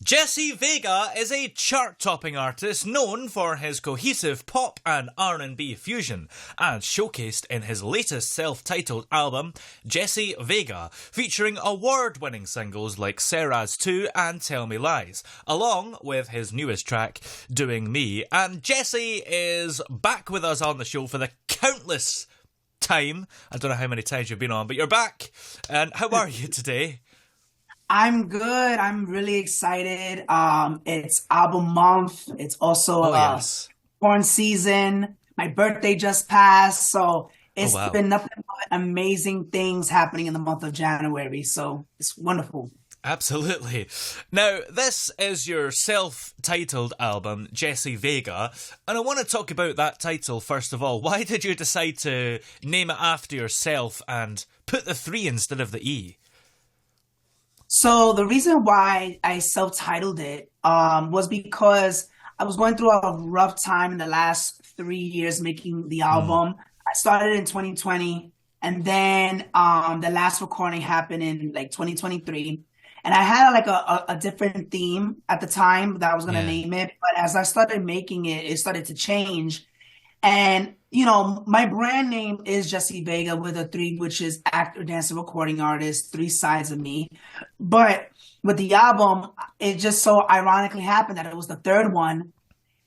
Jesse Vega is a chart-topping artist known for his cohesive pop and R&B fusion, as showcased in his latest self-titled album, Jesse Vega, featuring award-winning singles like Sarah's 2 and Tell Me Lies, along with his newest track, Doing Me. And Jesse is back with us on the show for the countless time. I don't know how many times you've been on, but you're back. And how are you today? I'm good. I'm really excited. It's album month. It's also yes. porn season. My birthday just passed, so it's wow. been nothing but amazing things happening in the month of January. So it's wonderful. Absolutely. Now, this is your self-titled album, Jesse Vega, and I want to talk about that title first of all. Why did you decide to name it after yourself and put the 3 instead of the E? So the reason why I self-titled it was because I was going through a rough time in the last 3 years making the album. I started in 2020, and then the last recording happened in like 2023. And I had like a different theme at the time that I was going to name it. But as I started making it, it started to change. And, you know, my brand name is Jesse Vega with a 3, which is actor, dancer, recording artist, 3 sides of me. But with the album, it just so ironically happened that it was the 3rd one.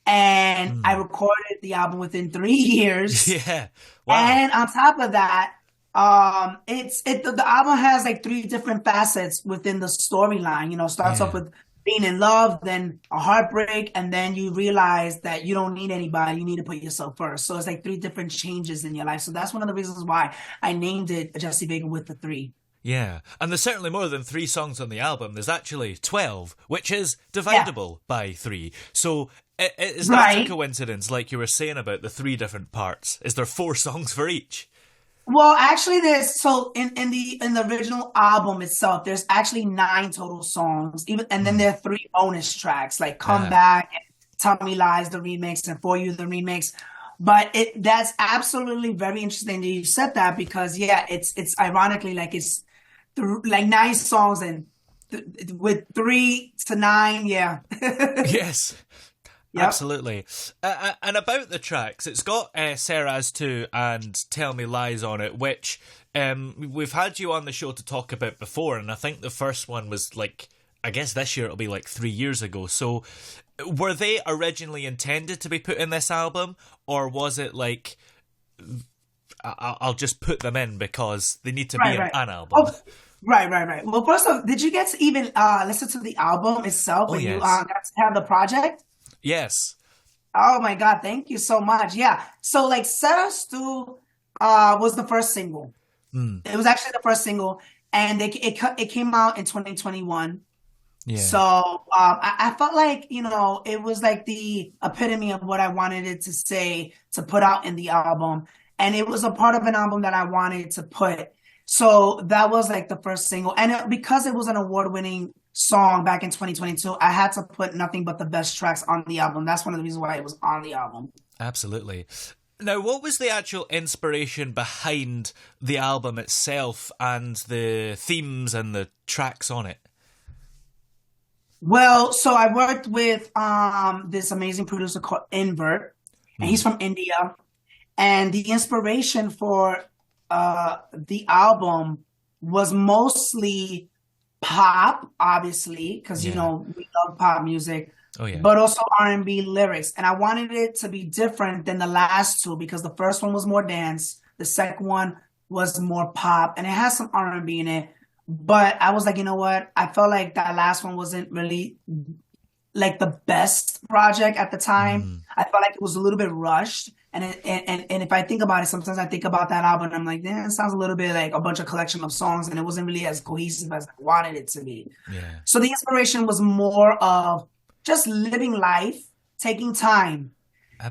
And I recorded the album within 3 years. Yeah. Wow. And on top of that, the album has like 3 different facets within the storyline. You know, starts off with being in love, then a heartbreak, and then you realize that you don't need anybody. You need to put yourself first. So it's like 3 different changes in your life. So that's one of the reasons why I named it Jesse Vega with the 3. Yeah, and there's certainly more than 3 songs on the album. There's actually 12, which is dividable by 3. So is that a coincidence, like you were saying about the 3 different parts? Is there 4 songs for each? Well, actually, there's in the original album itself, there's actually 9 total songs, and then there are 3 bonus tracks like "Come Back," and "Tell Me Lies," the remix, and "For You," the remix. But that's absolutely very interesting that you said that because it's ironically like it's like 9 songs and with 3 to 9, Yes. Yep. Absolutely. And about the tracks, it's got Sarah's 2 and Tell Me Lies on it, which we've had you on the show to talk about before, and I think the first one was like, I guess this year it'll be like 3 years ago. So were they originally intended to be put in this album, or was it like, I'll just put them in because they need to be in an album? Oh. Right. Well, first off, did you get to even listen to the album itself when you got to have the project? Yes. Oh my God, thank you so much. Yeah. So like Sarah's 2 was the first single. It was actually the first single, and it came out in 2021. Yeah. So I felt like, you know, it was like the epitome of what I wanted it to say, to put out in the album. And it was a part of an album that I wanted to put. So that was like the first single. And because it was an award-winning song back in 2022, I had to put nothing but the best tracks on the album. That's one of the reasons why it was on the album. Absolutely. Now, what was the actual inspiration behind the album itself and the themes and the tracks on it? Well, so I worked with this amazing producer called Invert, and he's from India. And the inspiration for the album was mostly pop, obviously, because you know we love pop music, but also R&B lyrics. And I wanted it to be different than the last 2 because the first one was more dance, the second one was more pop, and it has some R&B in it. But I was like, you know what? I felt like that last one wasn't really like the best project at the time. I felt like it was a little bit rushed. And if I think about it, sometimes I think about that album and I'm like, it sounds a little bit like a bunch of collection of songs, and it wasn't really as cohesive as I wanted it to be. Yeah. So the inspiration was more of just living life, taking time,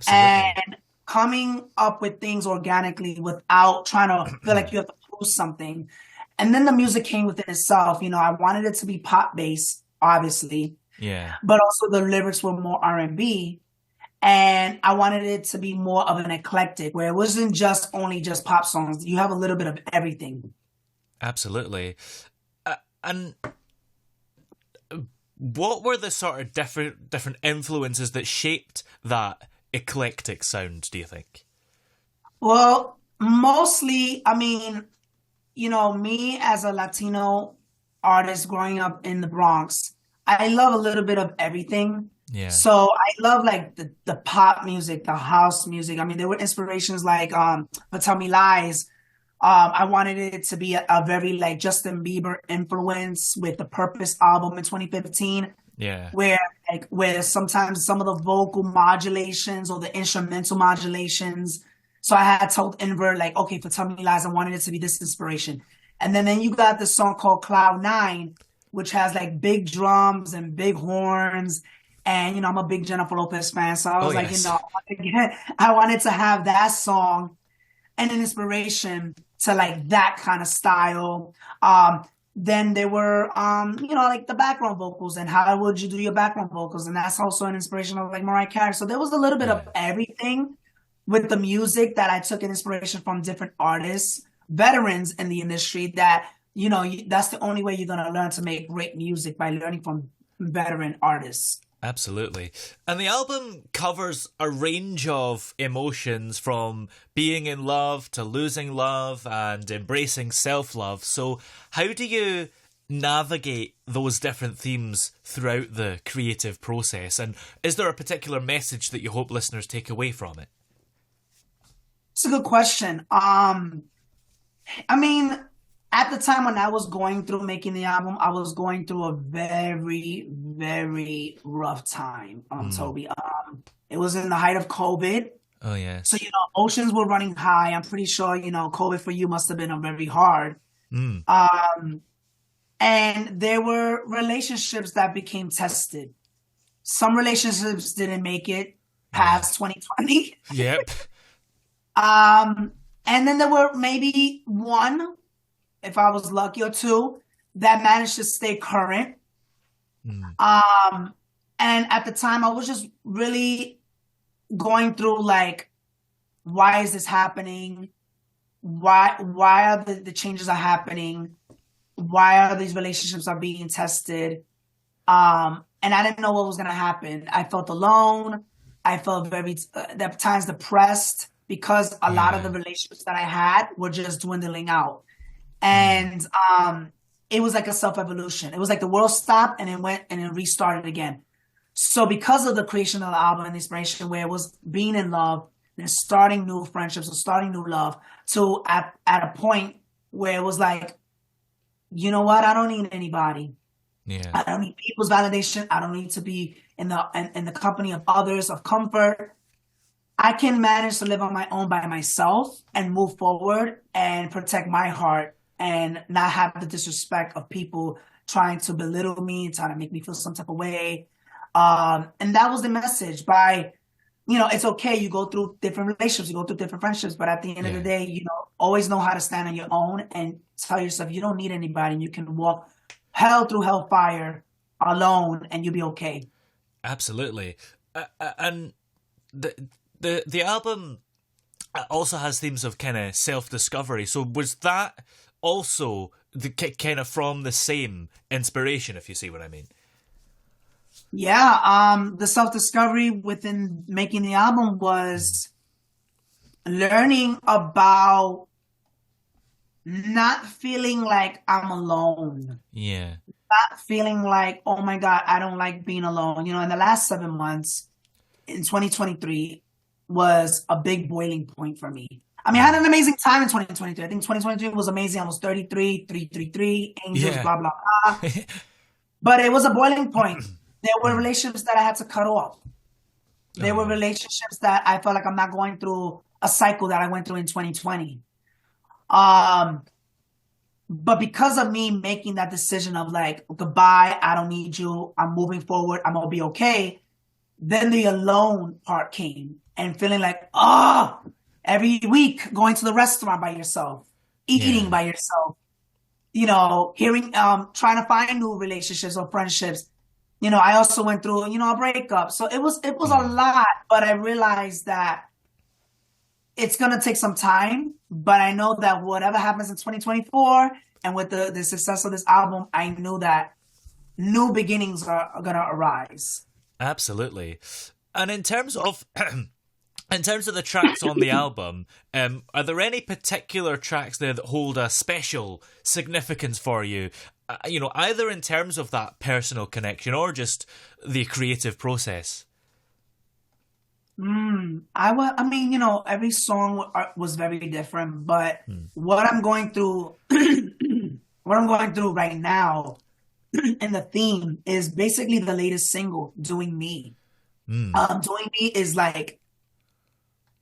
and coming up with things organically without trying to feel like you have to prove something. And then the music came within itself. You know, I wanted it to be pop based, obviously. Yeah. But also the lyrics were more R&B. And I wanted it to be more of an eclectic, where it wasn't just pop songs. You have a little bit of everything. Absolutely. And What were the sort of different influences that shaped that eclectic sound, do you think? Well, mostly, I mean, me as a Latino artist growing up in the Bronx, I love a little bit of everything. Yeah. So I love like the pop music, the house music. I mean, there were inspirations like but Tell Me Lies. I wanted it to be a very like Justin Bieber influence with the Purpose album in 2015, Yeah. where sometimes some of the vocal modulations or the instrumental modulations. So I had told Invert like, okay, for Tell Me Lies, I wanted it to be this inspiration. And then you got this song called Cloud Nine, which has like big drums and big horns. And I'm a big Jennifer Lopez fan, so I Oh, was like, yes. I wanted to have that song and an inspiration to like that kind of style. Then there were, like the background vocals and how would you do your background vocals, and that's also an inspiration of like Mariah Carey. So there was a little bit Yeah. of everything with the music that I took an inspiration from different artists, veterans in the industry that, that's the only way you're going to learn to make great music, by learning from veteran artists. Absolutely. And the album covers a range of emotions from being in love to losing love and embracing self-love. So how do you navigate those different themes throughout the creative process? And is there a particular message that you hope listeners take away from it? It's a good question. I mean, at the time when I was going through making the album, I was going through a very, very rough time, Toby. It was in the height of COVID. Oh, yes. So, emotions were running high. I'm pretty sure, COVID for you must have been very hard. Mm. And there were relationships that became tested. Some relationships didn't make it past 2020. Yep. And then there were maybe one, if I was lucky, or two that managed to stay current. Mm. And at the time I was just really going through like, why is this happening? Why are the changes are happening? Why are these relationships are being tested? And I didn't know what was going to happen. I felt alone. I felt very, at times, depressed because a lot of the relationships that I had were just dwindling out. And it was like a self-evolution. It was like the world stopped and it went and it restarted again. So because of the creation of the album and the inspiration, where it was being in love and starting new friendships or starting new love, to at a point where it was like, you know what? I don't need anybody. Yeah. I don't need people's validation. I don't need to be in the company of others, of comfort. I can manage to live on my own by myself and move forward and protect my heart and not have the disrespect of people trying to belittle me, trying to make me feel some type of way. And that was the message. It's okay. You go through different relationships, you go through different friendships, but at the end of the day, always know how to stand on your own and tell yourself you don't need anybody. And you can walk hell through hellfire alone and you'll be okay. Absolutely. And the album also has themes of kind of self-discovery. So was that also the kind of from the same inspiration, if you see what I mean? Yeah, the self-discovery within making the album was learning about not feeling like I'm alone. Yeah. Not feeling like, oh my God, I don't like being alone. In the last 7 months, in 2023, was a big boiling point for me. I mean, I had an amazing time in 2023. I think 2023 was amazing. I was 33, 333, angels, blah, blah, blah. But it was a boiling point. There were relationships that I had to cut off. There were relationships that I felt like I'm not going through a cycle that I went through in 2020. But because of me making that decision of like, goodbye, I don't need you, I'm moving forward, I'm going to be okay. Then the alone part came and feeling like, every week going to the restaurant by yourself, eating by yourself, hearing, trying to find new relationships or friendships. I also went through, a breakup. So it was a lot, but I realized that it's going to take some time, but I know that whatever happens in 2024 and with the success of this album, I knew that, new beginnings are gonna arise. Absolutely. And in terms of in terms of the tracks on the album, are there any particular tracks there that hold a special significance for you? Either in terms of that personal connection or just the creative process. I mean, every song was very different, but what I'm going through, what I'm going through right now, and the theme is basically the latest single, "Doing Me." "Doing Me" is like,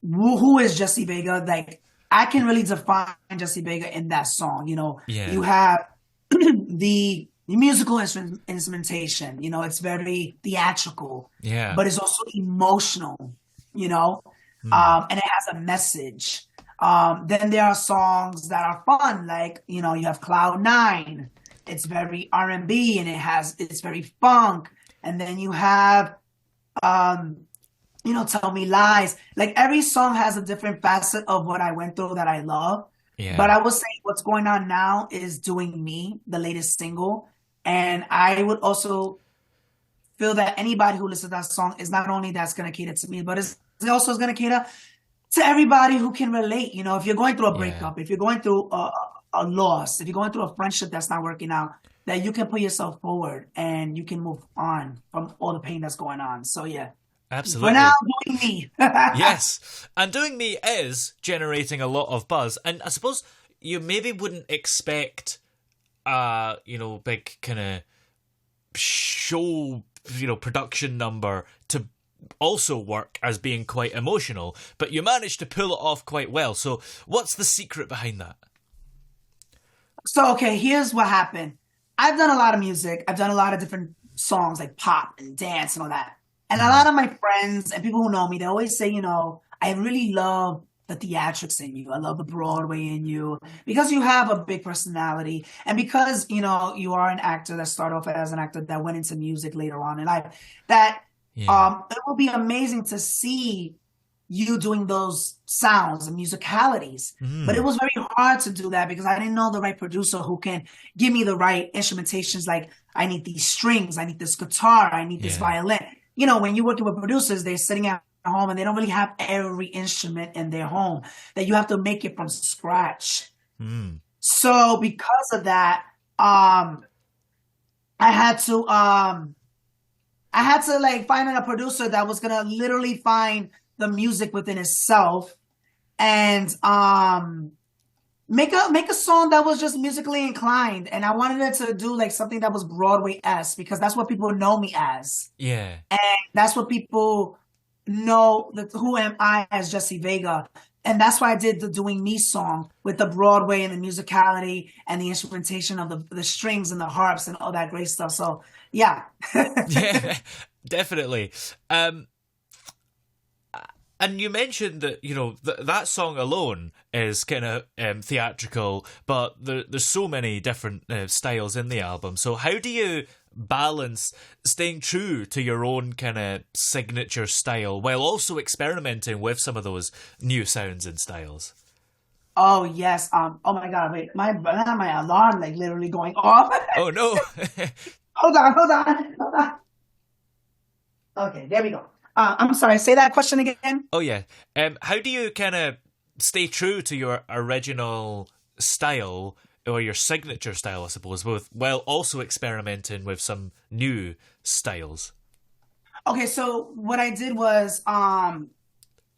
who is Jesse Vega? Like, I can really define Jesse Vega in that song. Yeah. You have the musical instrumentation. It's very theatrical, Yeah. but it's also emotional. And it has a message. Then there are songs that are fun, like you have Cloud 9. It's very R&B and it's very funk. And then you have Tell Me Lies. Like, every song has a different facet of what I went through that I love. Yeah. But I would say what's going on now is "Doing Me," the latest single. And I would also feel that anybody who listens to that song is not only that's going to cater to me, but it also is going to cater to everybody who can relate. If you're going through a breakup, if you're going through a loss, if you're going through a friendship that's not working out, that you can put yourself forward and you can move on from all the pain that's going on. So yeah. Absolutely. For now, "Doing Me." Yes. And "Doing Me" is generating a lot of buzz. And I suppose you maybe wouldn't expect big kind of show, production number to also work as being quite emotional, but you managed to pull it off quite well. So what's the secret behind that? So, okay, here's what happened. I've done a lot of music. I've done a lot of different songs like pop and dance and all that. And a lot of my friends and people who know me, they always say, I really love the theatrics in you. I love the Broadway in you because you have a big personality. And because, you are an actor that started off as an actor that went into music later on in life, that it will be amazing to see you doing those sounds and musicalities. But it was very hard to do that because I didn't know the right producer who can give me the right instrumentations. Like, I need these strings, I need this guitar, I need this violin. When you're working with producers, they're sitting at home and they don't really have every instrument in their home, that you have to make it from scratch. So because of that, I had to like find a producer that was gonna literally find the music within itself and make a song that was just musically inclined. And I wanted it to do like something that was Broadway-esque because that's what people know me as. Yeah. And that's what people know, who am I as Jesse Vega. And that's why I did the "Doing Me" song with the Broadway and the musicality and the instrumentation of the strings and the harps and all that great stuff. So yeah. Yeah, definitely. And you mentioned that, that song alone is kind of theatrical, but there's so many different styles in the album. So how do you balance staying true to your own kind of signature style while also experimenting with some of those new sounds and styles? Oh, yes. Oh, my God. Wait, my alarm like literally going off. Oh, no. Hold on. Okay, there we go. I'm sorry, say that question again. Oh, yeah. How do you kind of stay true to your original style or your signature style, I suppose, while also experimenting with some new styles? Okay, so what I did was I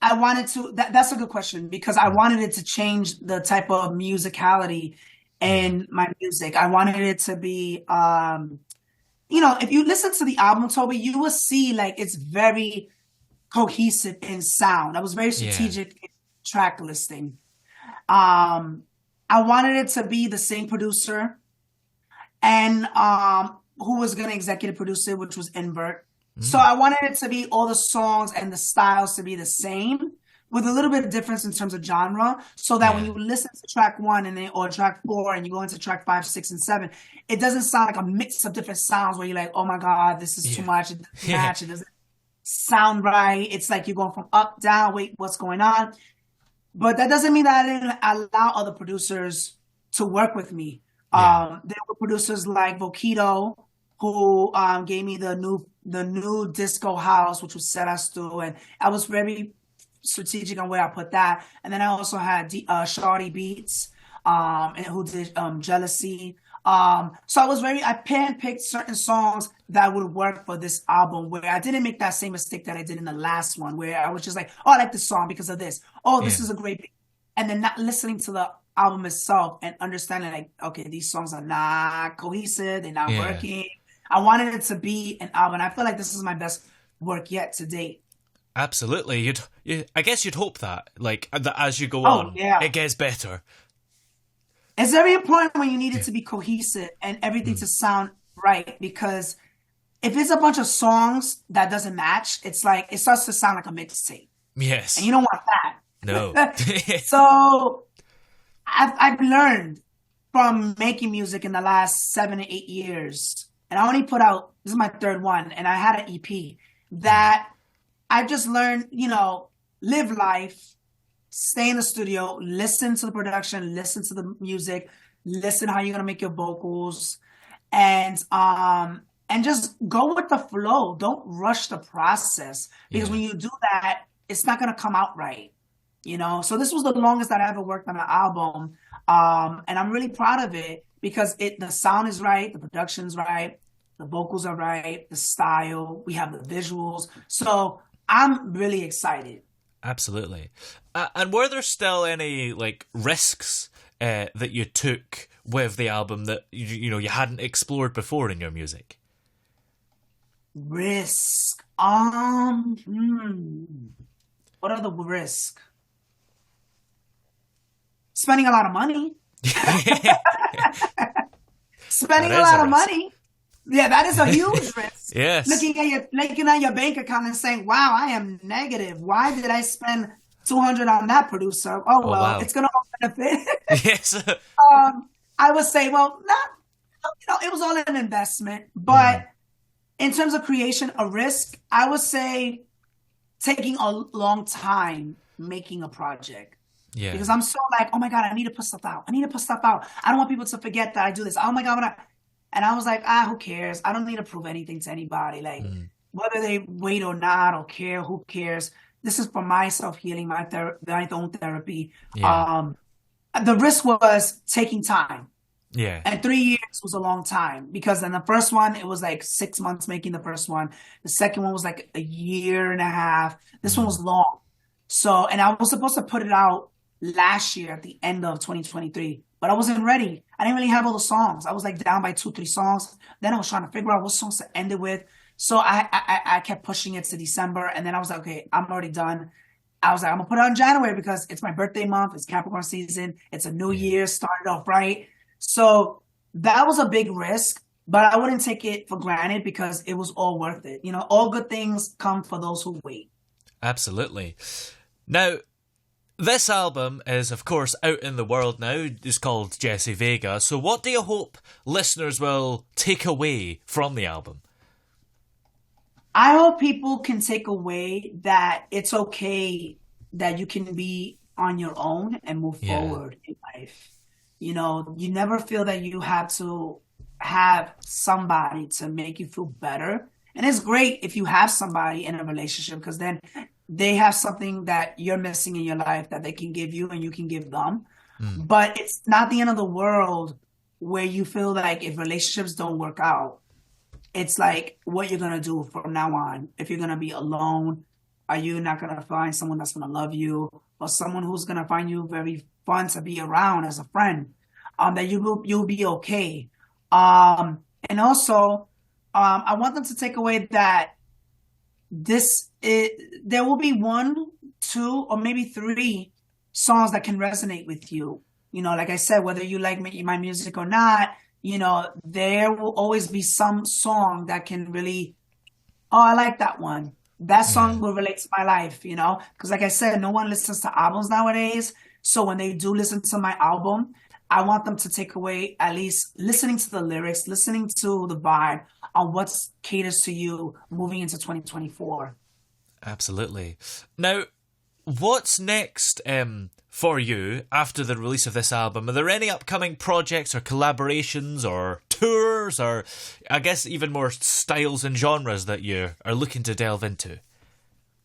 wanted to, that's a good question because I wanted it to change the type of musicality in my music. I wanted it to be, if you listen to the album, Toby, you will see like it's very cohesive in sound. I was very strategic in track listing. I wanted it to be the same producer and who was going to executive produce it, which was Invert. So I wanted it to be all the songs and the styles to be the same with a little bit of difference in terms of genre, so that when you listen to track 1 or track 4 and you go into track 5, 6, and 7, it doesn't sound like a mix of different sounds where you're like, oh my God, this is too much. It doesn't match. It doesn't sound right. It's like you're going from up, down, wait, what's going on? But that doesn't mean that I didn't allow other producers to work with me. There were producers like Vokito, who gave me the new disco house, which was set us through, and I was very strategic on where I put that. And then I also had Shawty Beats, and who did Jealousy. So I handpicked certain songs that would work for this album, where I didn't make that same mistake that I did in the last one, where I was just like, oh, I like this song because of this. Oh, this is a great beat. And then not listening to the album itself and understanding like, okay, these songs are not cohesive, they're not working. I wanted it to be an album. I feel like this is my best work yet to date. Absolutely. I guess you'd hope that, like, that as you go on, it gets better. It's very important when you need it to be cohesive and everything to sound right, because if it's a bunch of songs that doesn't match, it's like it starts to sound like a mixtape. Yes. And you don't want that. No. So I've learned from making music in the last 7 to 8 years, and I only put out, this is my third one, and I had an EP, that I just learned, live life, stay in the studio, listen to the production, listen to the music, listen how you're going to make your vocals, and just go with the flow. Don't rush the process, because when you do that, it's not going to come out right. So this was the longest that I ever worked on an album. And I'm really proud of it, because the sound is right, the production's right, the vocals are right, the style, we have the visuals. So I'm really excited. Absolutely. And were there still any like risks that you took with the album that you hadn't explored before in your music? Risk. What are the risks? Spending a lot of money. Spending a lot of money. Yeah, that is a huge risk. Yes. Looking at your bank account and saying, wow, I am negative. Why did I spend $200 on that producer? Oh, well, wow. It's going to benefit. Yes. I would say, well, it was all an investment. But in terms of creation, a risk, I would say taking a long time making a project. Yeah. Because I'm so like, oh my God, I need to put stuff out. I don't want people to forget that I do this. Oh my God, and I was like, who cares? I don't need to prove anything to anybody. Like, whether they wait or not or care, who cares? This is for my self-healing, my own therapy. Yeah. The risk was taking time. Yeah. And 3 years was a long time, because in the first one, it was like 6 months making the first one. The second one was like a year and a half. This one was long. So, and I was supposed to put it out last year at the end of 2023, but I wasn't ready. I didn't really have all the songs. I was like down by 2-3 songs. Then I was trying to figure out what songs to end it with. So I kept pushing it to December, and then I was like, okay, I'm already done. I was like, I'm gonna put it out in January because it's my birthday month. It's Capricorn season. It's a new year, started off right. So that was a big risk, but I wouldn't take it for granted, because it was all worth it. All good things come for those who wait. Absolutely. Now, this album is, of course, out in the world now. It's called Jesse Vega. So what do you hope listeners will take away from the album? I hope people can take away that it's okay that you can be on your own and move forward in life. You never feel that you have to have somebody to make you feel better. And it's great if you have somebody in a relationship, because then they have something that you're missing in your life that they can give you and you can give them. But it's not the end of the world where you feel like if relationships don't work out, it's like what you're going to do from now on. If you're going to be alone, are you not going to find someone that's going to love you, or someone who's going to find you very fun to be around as a friend, that you'll be okay. And also, I want them to take away that there will be 1, 2, or maybe 3 songs that can resonate with you. Like I said, whether you like my music or not, there will always be some song that can really, I like that one. That song will relate to my life, because like I said, no one listens to albums nowadays. So when they do listen to my album, I want them to take away at least listening to the lyrics, listening to the vibe on what caters to you moving into 2024. Absolutely. Now, what's next for you after the release of this album? Are there any upcoming projects or collaborations or tours or I guess even more styles and genres that you are looking to delve into?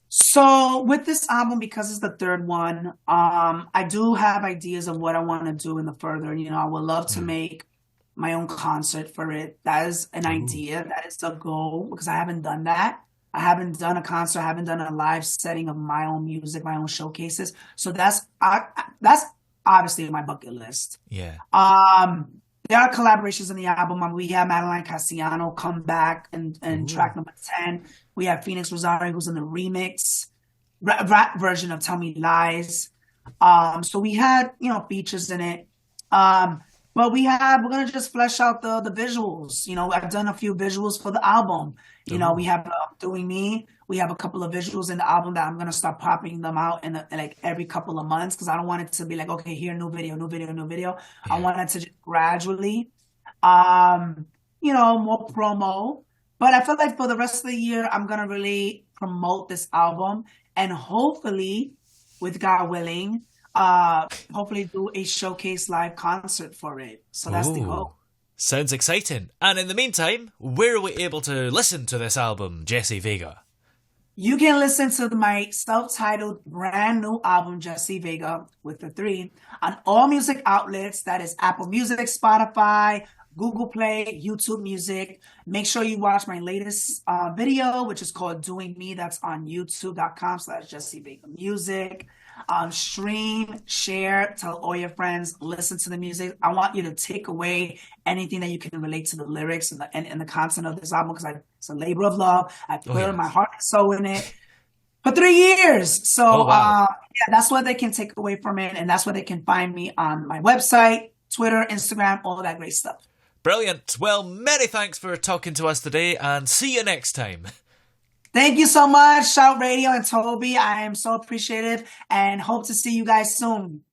So with this album, because it's the third one, I do have ideas of what I want to do in the further. I would love to make my own concert for it. That is an idea. That is a goal because I haven't done that. I haven't done a concert. I haven't done a live setting of my own music, my own showcases. So that's obviously my bucket list. Yeah. There are collaborations in the album. We have Madeline Cassiano come back and track number 10. We have Phoenix Rosario, who's in the remix rap version of Tell Me Lies. So we had, features in it. But we're going to just flesh out the visuals. I've done a few visuals for the album. We have Doing Me. We have a couple of visuals in the album that I'm going to start popping them out in like every couple of months because I don't want it to be like, okay, here, new video, new video, new video. Yeah. I want it to just gradually, more promo. But I feel like for the rest of the year, I'm going to really promote this album and hopefully, with God willing, hopefully do a showcase live concert for it. So that's the hope. Sounds exciting. And in the meantime, where are we able to listen to this album, Jessie Vega? You can listen to my self-titled brand new album, Jessie Vega, with the 3, on all music outlets. That is Apple Music, Spotify, Google Play, YouTube Music. Make sure you watch my latest video, which is called Doing Me. That's on youtube.com/Jessie Vega Music. Stream, share, tell all your friends, listen to the music. I want you to take away anything that you can relate to the lyrics and the content of this album because it's a labor of love. I put my heart and soul in it for 3 years. So that's what they can take away from it. And that's where they can find me on my website, Twitter, Instagram, all that great stuff. Brilliant. Well, many thanks for talking to us today and see you next time. Thank you so much, Shout Radio and Toby. I am so appreciative and hope to see you guys soon.